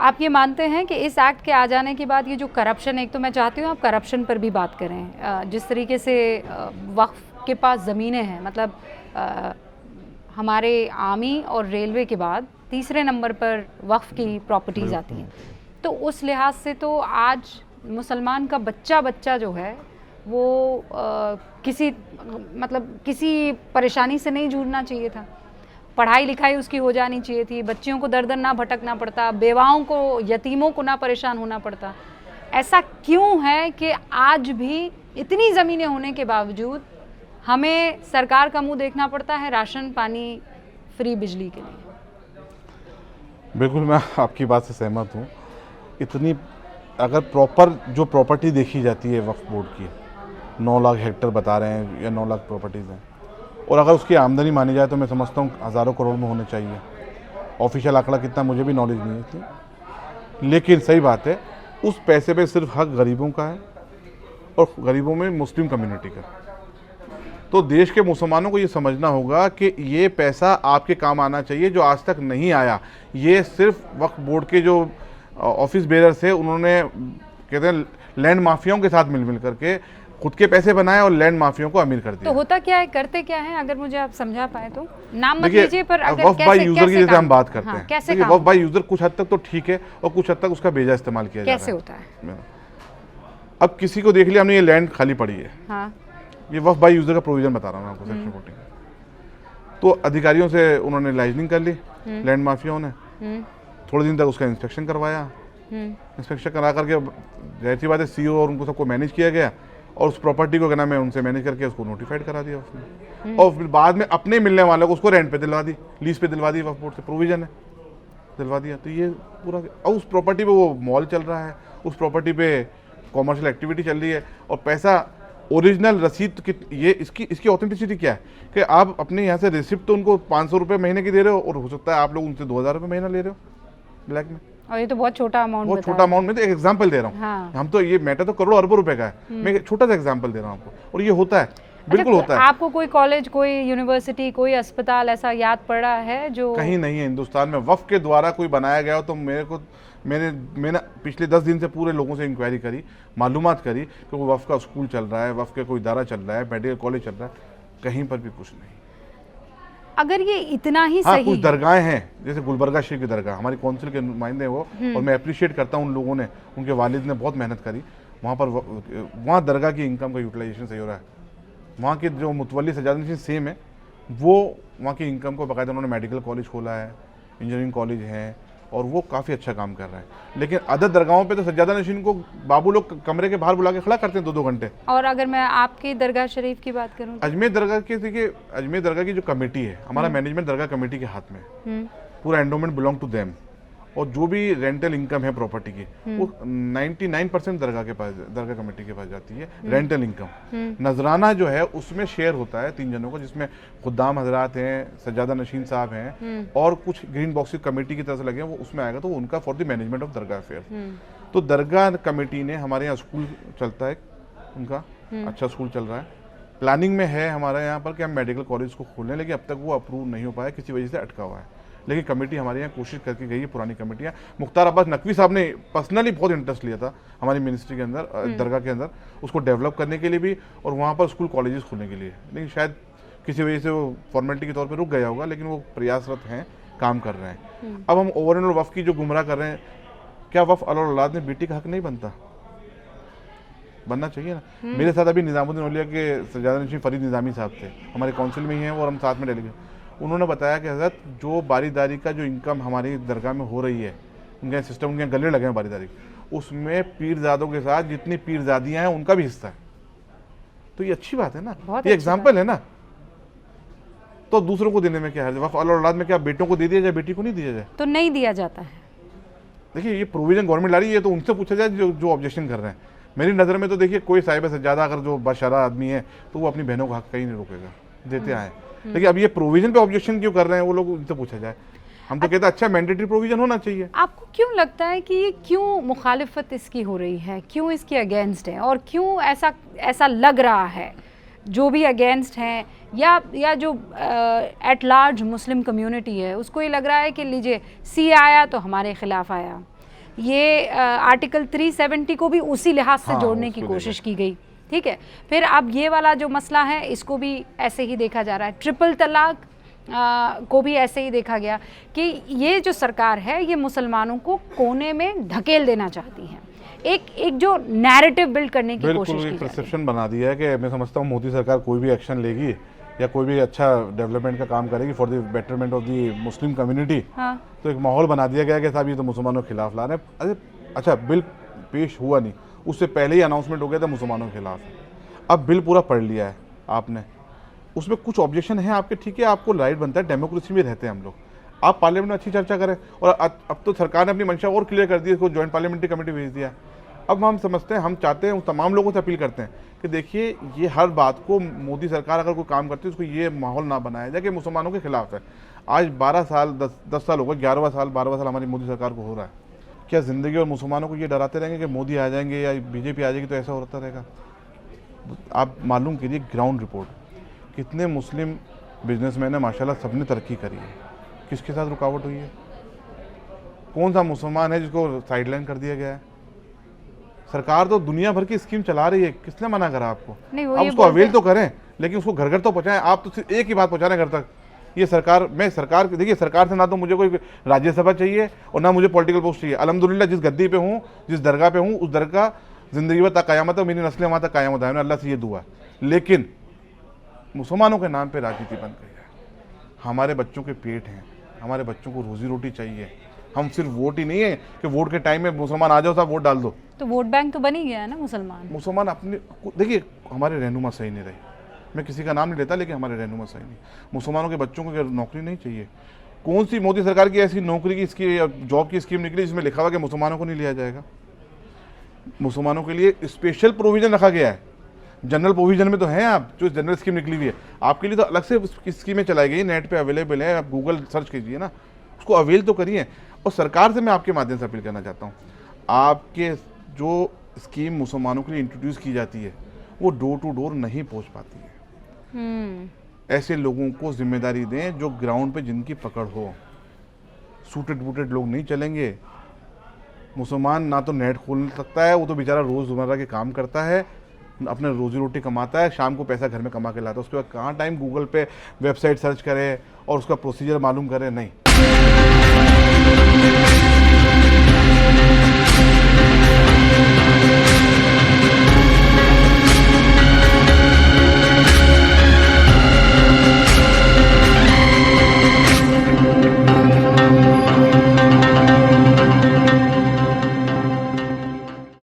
आप ये मानते हैं कि इस एक्ट के आ जाने के बाद ये जो करप्शन, एक तो मैं चाहती हूँ आप करप्शन पर भी बात करें, जिस तरीके से वक्फ के पास ज़मीनें हैं, मतलब हमारे आर्मी और रेलवे के बाद तीसरे नंबर पर वक्फ की प्रॉपर्टीज़ आती हैं, तो उस लिहाज से तो आज मुसलमान का बच्चा जो है वो किसी परेशानी से नहीं जूझना चाहिए था, पढ़ाई लिखाई उसकी हो जानी चाहिए थी, बच्चियों को दर दर ना भटकना पड़ता, बेवाओं को, यतीमों को ना परेशान होना पड़ता। ऐसा क्यों है कि आज भी इतनी ज़मीनें होने के बावजूद हमें सरकार का मुंह देखना पड़ता है राशन पानी फ्री बिजली के लिए? बिल्कुल मैं आपकी बात से सहमत हूँ। इतनी अगर प्रॉपर जो प्रॉपर्टी देखी जाती है वक्फ बोर्ड की, 9 लाख हेक्टर बता रहे हैं या 9 लाख प्रॉपर्टीज़ हैं, और अगर उसकी आमदनी मानी जाए तो मैं समझता हूँ हज़ारों करोड़ में होने चाहिए। ऑफिशियल आंकड़ा कितना मुझे भी नॉलेज नहीं है इतनी, लेकिन सही बात है उस पैसे पे सिर्फ हक गरीबों का है और गरीबों में मुस्लिम कम्युनिटी का। तो देश के मुसलमानों को ये समझना होगा कि ये पैसा आपके काम आना चाहिए जो आज तक नहीं आया। ये सिर्फ वक्फ बोर्ड के जो ऑफिस बेरर्स है उन्होंने कहते हैं लैंड माफियाओं के साथ मिल करके खुद के पैसे बनाए और लैंड माफियाओं को अमीर कर दिया। तो होता क्या है, करते क्या है, अगर मुझे आप समझा पाए तो? नाम मत लीजिए, पर अगर वक्फ बाय यूजर की जैसे हम बात करते हैं, कैसे वक्फ बाय यूजर कुछ हद तक तो ठीक है और कुछ हद तक उसका बेजा इस्तेमाल किया जाता है। कैसे होता है? अब किसी को देख लिया हमने ये लैंड खाली पड़ी है, हाँ, ये वक्फ बाय यूजर का प्रोविजन बता रहा हूँ आपको, सेक्शन 14। तो अधिकारियों से उन्होंने लाइजनिंग कर ली लैंड माफियाओं ने, थोड़े दिन तक उसका इंस्पेक्शन करवाया, इंस्पेक्शन करा करके जाहिर सी बात है सीईओ और उनको सबको मैनेज किया गया और उस प्रॉपर्टी को क्या नाम है उनसे मैनेज करके उसको नोटिफाइड करा दिया उसने, और फिर बाद में अपने मिलने वालों को उसको रेंट पे दिलवा दी, लीज पे दिलवा दी, वक्फ बोर्ड से प्रोविजन है दिलवा दिया। तो ये पूरा, और उस प्रॉपर्टी पे वो मॉल चल रहा है, उस प्रॉपर्टी पे कॉमर्शियल एक्टिविटी चल रही है और पैसा ओरिजिनल रसीद ये इसकी ऑथेंटिसिटी क्या है कि आप अपने यहाँ से रिसिप्ट तो उनको 500 रुपये महीने की दे रहे हो और हो सकता है आप लोग उनसे 2000 रुपये महीना ले रहे हो ब्लैक में, और ये तो बहुत छोटा अमाउंट, बहुत छोटा अमाउंट। में तो एक एग्जांपल दे रहा हूँ, हाँ। हम तो ये मैटर तो करोड़ों अरबों रुपए का है, मैं एक छोटा सा एग्जांपल दे रहा हूँ आपको, और ये होता है, बिल्कुल होता है। आपको कोई कॉलेज, कोई यूनिवर्सिटी, कोई अस्पताल ऐसा याद पड़ रहा है जो? कहीं नहीं है हिंदुस्तान में वक्फ के द्वारा कोई बनाया गया हो। तो मैंने पिछले 10 दिन से पूरे लोगों से इंक्वायरी करी, मालूमात करी कि वो वक्फ का स्कूल चल रहा है, वक्फ का कोई इदारा चल रहा है, मेडिकल कॉलेज चल रहा है, कहीं पर भी कुछ नहीं। अगर ये इतना ही हाँ, सही, कुछ दरगाहें हैं जैसे गुलबर्गा शरीफ की दरगाह, हमारी काउंसिल के नुमाइंदे वो, और मैं अप्रिशिएट करता हूँ उन लोगों ने, उनके वालिद ने बहुत मेहनत करी वहाँ पर, वहाँ दरगाह की इनकम का यूटिलाइजेशन सही हो रहा है। वहाँ के जो मुतवल्ली सज्जाद सेम है, वो वहाँ की इनकम को बाकायदा उन्होंने मेडिकल कॉलेज खोला है, इंजीनियरिंग कॉलेज है, और वो काफ़ी अच्छा काम कर रहा है। लेकिन अदर दरगाहों पे तो सज्जादा नशीन को बाबू लोग कमरे के बाहर बुला के खड़ा करते हैं 2-2 घंटे। और अगर मैं आपकी दरगाह शरीफ की बात करूं, अजमेर दरगाह की, देखिए अजमेर दरगाह की जो कमेटी है, हमारा मैनेजमेंट दरगाह कमेटी के हाथ में है, पूरा एंडोमेंट बिलोंग टू देम, और जो भी रेंटल इनकम है प्रॉपर्टी की वो 99% दरगाह कमेटी के पास जाती है। रेंटल इनकम नजराना जो है उसमें शेयर होता है 3 जनों का, जिसमें खुद्दाम हजरात हैं, सज्जादा नशीन साहब हैं, और कुछ ग्रीन बॉक्सेस कमेटी की तरफ से लगे हैं, वो उसमें आएगा, तो वो उनका for the management of Dargah affair. तो दरगाह कमेटी ने, हमारे यहाँ स्कूल चलता है उनका, अच्छा स्कूल चल रहा है, प्लानिंग में है हमारे यहाँ पर कि हम मेडिकल कॉलेज को खोलें, लेकिन अब तक वो अप्रूव नहीं हो पाया, किसी वजह से अटका हुआ है। लेकिन कमेटी हमारे यहाँ कोशिश करके गई है, पुरानी कमेटियाँ, मुख्तार अब्बास नकवी साहब ने पर्सनली बहुत इंटरेस्ट लिया था हमारी मिनिस्ट्री के अंदर, दरगाह के अंदर, उसको डेवलप करने के लिए भी और वहाँ पर स्कूल कॉलेजेस खोलने के लिए, लेकिन शायद किसी वजह से वो फॉर्मेलिटी के तौर पर रुक गया होगा, लेकिन वो प्रयासरत हैं, काम कर रहे हैं। अब हम ओवरऑल वफ़ की जो गुमराह कर रहे हैं, क्या वफ़ औलाद में बेटी का हक नहीं बनता? बनना चाहिए ना। मेरे साथ अभी निज़ामुद्दीन औलिया के सज्जादा नशीन फरीद निज़ामी साहब थे, हमारे काउंसिल में ही हैं और हम साथ में डेलीगेट। उन्होंने बताया कि हज़रत जो बारीदारी का जो इनकम हमारी दरगाह में हो रही है, उनके सिस्टम, उनके गले लगे हैं बारीदारी, उसमें पीरजादों के साथ जितनी पीरजादियाँ हैं उनका भी हिस्सा है। तो ये अच्छी बात है ना, ये एग्जाम्पल है ना। तो दूसरों को देने में क्या है? वफ़ औलाद में क्या बेटों को दे दिया जाए, बेटी को नहीं दिया जाए? तो नहीं दिया जाता है। देखिए ये प्रोविजन गवर्नमेंट ला रही है, तो उनसे पूछा जाए जो ऑब्जेक्शन कर रहे हैं। मेरी नज़र में तो देखिए कोई साहिब सज्जादा अगर जो बशरा आदमी है तो वो अपनी बहनों को हक कहीं नहीं रोकेगा, देते आए। लेकिन अब ये प्रोविजन पे ऑब्जेक्शन क्यों कर रहे हैं वो लोग, उनसे पूछा जाए। हम तो कहते हैं अच्छा मैंडेटरी प्रोविजन होना चाहिए। आपको क्यों लगता है कि ये क्यों मुखालिफत इसकी हो रही है, क्यों इसके अगेंस्ट है, और क्यों ऐसा लग रहा है जो भी अगेंस्ट हैं या जो एट लार्ज मुस्लिम कम्युनिटी है उसको ये लग रहा है कि लीजिए सी आया तो हमारे खिलाफ आया, ये आर्टिकल 370 को भी उसी लिहाज से हाँ, जोड़ने की उसको कोशिश की गई। ठीक है, फिर अब ये वाला जो मसला है इसको भी ऐसे ही देखा जा रहा है। ट्रिपल तलाक को भी ऐसे ही देखा गया कि ये जो सरकार है ये मुसलमानों को कोने में ढकेल देना चाहती है, एक जो नैरेटिव बिल्ड करने की कोशिश बिल्कुल की एक जा रही है। परसेप्शन बना दिया है कि मैं समझता हूँ मोदी सरकार कोई भी एक्शन लेगी या कोई भी अच्छा डेवलपमेंट का काम करेगी for the betterment of the Muslim community, हाँ, तो एक माहौल बना दिया गया कि साहब ये तो मुसलमानों के खिलाफ ला रहे हैं। अरे अच्छा, बिल पेश हुआ नहीं, उससे पहले ही अनाउंसमेंट हो गया था मुसलमानों के खिलाफ है। अब बिल पूरा पढ़ लिया है आपने, उसमें कुछ ऑब्जेक्शन है आपके, ठीक है, आपको राइट बनता है, डेमोक्रेसी में रहते हैं हम लोग, आप पार्लियामेंट में अच्छी चर्चा करें। और अब तो सरकार ने अपनी मंशा और क्लियर कर दी है, इसको ज्वाइंट पार्लियामेंट्री कमेटी भेज दिया। अब हम समझते हैं, हम चाहते हैं, तमाम लोगों से अपील करते हैं कि देखिए ये हर बात को मोदी सरकार अगर कोई काम करती है उसको ये माहौल ना बनाया जाए कि मुसलमानों के खिलाफ है। आज 12 साल 10 साल हो गए, 11वां साल 12वां साल हमारी मोदी सरकार को हो रहा है। क्या ज़िंदगी और मुसलमानों को ये डराते रहेंगे कि मोदी आ जाएंगे या बीजेपी आ जाएगी तो ऐसा होता रहेगा? आप मालूम कीजिए ग्राउंड रिपोर्ट, कितने मुस्लिम बिजनेसमैन है माशाल्लाह, सबने तरक्की करी है, किसके साथ रुकावट हुई है? कौन सा मुसलमान है जिसको साइडलाइन कर दिया गया है? सरकार तो दुनिया भर की स्कीम चला रही है, किसने मना करा आपको? नहीं, वो आप ये उसको अवेल तो करें, लेकिन उसको घर घर तो पहुंचाएं। आप तो सिर्फ एक ही बात पहुंचा रहे हैं घर तक। ये सरकार, मैं सरकार, देखिए सरकार से ना तो मुझे कोई राज्यसभा चाहिए और ना मुझे पॉलिटिकल पोस्ट चाहिए। अल्हम्दुलिल्लाह जिस गद्दी पे हूँ, जिस दरगाह पे हूँ, उस दरगाह जिंदगी भर तक कायमत है, मेरी नस्लें वहाँ तक कायमत है, अल्लाह से ये दुआ है। लेकिन मुसलमानों के नाम पे राजनीति बन गई है। हमारे बच्चों के पेट हैं, हमारे बच्चों को रोजी रोटी चाहिए। हम सिर्फ वोट ही नहीं है कि वोट के टाइम में मुसलमान आ जाओ साहब वोट डाल दो। तो वोट बैंक तो बन ही गया है ना मुसलमान अपने, देखिए हमारे रहनुमा सही नहीं रहे, मैं किसी का नाम नहीं लेता, लेकिन हमारे रहनुमा सही नहीं। मुसलमानों के बच्चों को नौकरी नहीं चाहिए। कौन सी मोदी सरकार की ऐसी नौकरी की जॉब की स्कीम निकली जिसमें लिखा हुआ कि मुसलमानों को नहीं लिया जाएगा? मुसलमानों के लिए स्पेशल प्रोविजन रखा गया है। जनरल प्रोविजन में तो हैं आप, जो जनरल स्कीम निकली हुई है, आपके लिए तो अलग से स्कीमें चलाई गई, नेट पे अवेलेबल है, आप गूगल सर्च कीजिए ना, उसको अवेल तो करिए। और सरकार से मैं आपके माध्यम से अपील करना चाहता हूँ, आपके जो स्कीम मुसलमानों के लिए इंट्रोड्यूस की जाती है वो डोर टू डोर नहीं पहुँच पाती है। ऐसे लोगों को जिम्मेदारी दें जो ग्राउंड पे जिनकी पकड़ हो। सूटेड बूटेड लोग नहीं चलेंगे। मुसलमान ना तो नेट खोल सकता है, वो तो बेचारा रोज़मर्रा के काम करता है, अपने रोजी रोटी कमाता है, शाम को पैसा घर में कमा के लाता है, उसके बाद कहाँ टाइम गूगल पे वेबसाइट सर्च करे और उसका प्रोसीजर मालूम करे? नहीं।